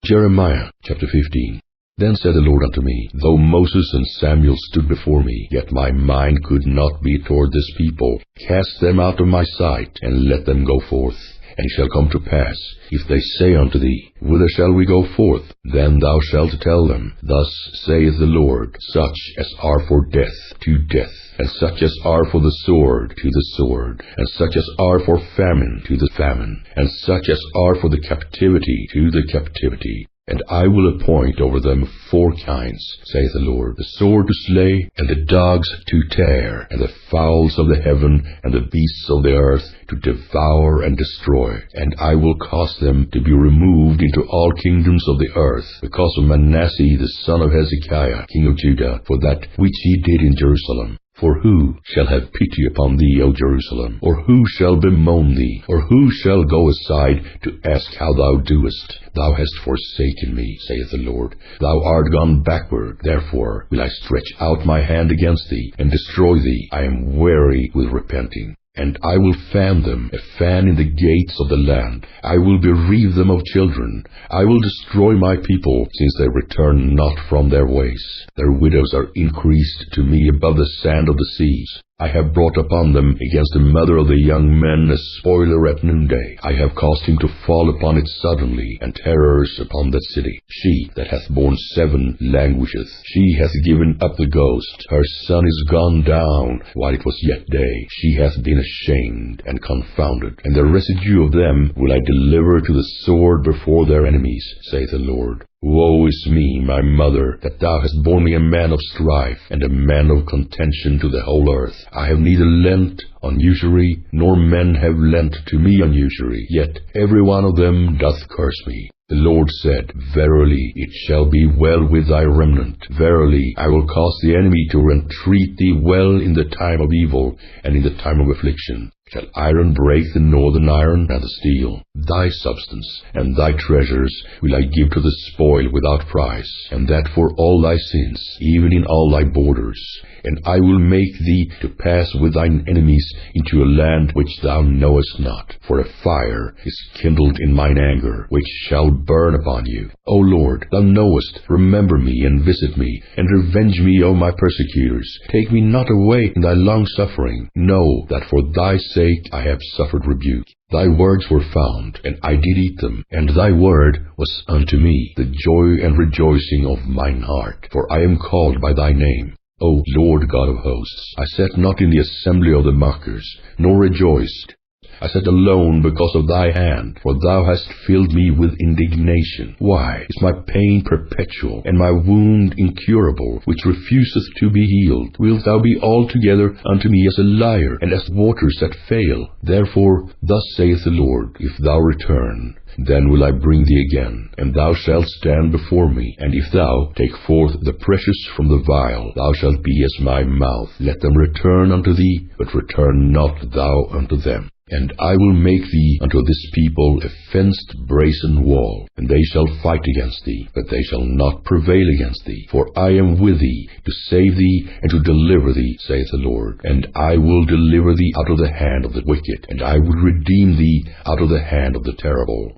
Jeremiah chapter 15. Then said the Lord unto me, Though Moses and Samuel stood before me, yet my mind could not be toward this people. Cast them out of my sight, and let them go forth. And it shall come to pass, if they say unto thee, Whither shall we go forth? Then thou shalt tell them, Thus saith the Lord, Such as are for death, to death, and such as are for the sword, to the sword, and such as are for famine, to the famine, and such as are for the captivity, to the captivity. And I will appoint over them 4 kinds, saith the Lord, the sword to slay, and the dogs to tear, and the fowls of the heaven, and the beasts of the earth, to devour and destroy. And I will cause them to be removed into all kingdoms of the earth, because of Manasseh the son of Hezekiah, king of Judah, for that which he did in Jerusalem. For who shall have pity upon thee, O Jerusalem? Or who shall bemoan thee? Or who shall go aside to ask how thou doest? Thou hast forsaken me, saith the Lord. Thou art gone backward. Therefore will I stretch out my hand against thee, and destroy thee. I am weary with repenting. And I will fan them, a fan in the gates of the land. I will bereave them of children. I will destroy my people, since they return not from their ways. Their widows are increased to me above the sand of the seas. I have brought upon them against the mother of the young men a spoiler at noonday. I have caused him to fall upon it suddenly, and terrors upon that city. She that hath borne 7 languisheth. She hath given up the ghost. Her son is gone down while it was yet day. She hath been ashamed and confounded, and the residue of them will I deliver to the sword before their enemies, saith the Lord. Woe is me, my mother, that thou hast borne me a man of strife, and a man of contention to the whole earth. I have neither lent on usury, nor men have lent to me on usury, yet every one of them doth curse me. The Lord said, Verily it shall be well with thy remnant. Verily I will cause the enemy to entreat thee well in the time of evil, and in the time of affliction. Shall iron break the northern iron and the steel? Thy substance and thy treasures will I give to the spoil without price, and that for all thy sins, even in all thy borders. And I will make thee to pass with thine enemies into a land which thou knowest not. For a fire is kindled in mine anger, which shall burn upon you. O Lord, thou knowest, remember me, and visit me, and revenge me, O my persecutors. Take me not away in thy long suffering. Know that for thy sake I have suffered rebuke. Thy words were found, and I did eat them, and thy word was unto me the joy and rejoicing of mine heart. For I am called by thy name, O Lord God of hosts. I sat not in the assembly of the mockers, nor rejoiced. I sat alone because of thy hand, for thou hast filled me with indignation. Why is my pain perpetual, and my wound incurable, which refuseth to be healed? Wilt thou be altogether unto me as a liar, and as waters that fail? Therefore thus saith the Lord, If thou return, then will I bring thee again, and thou shalt stand before me. And if thou take forth the precious from the vial, thou shalt be as my mouth. Let them return unto thee, but return not thou unto them. And I will make thee unto this people a fenced brazen wall, and they shall fight against thee, but they shall not prevail against thee. For I am with thee, to save thee, and to deliver thee, saith the Lord. And I will deliver thee out of the hand of the wicked, and I will redeem thee out of the hand of the terrible.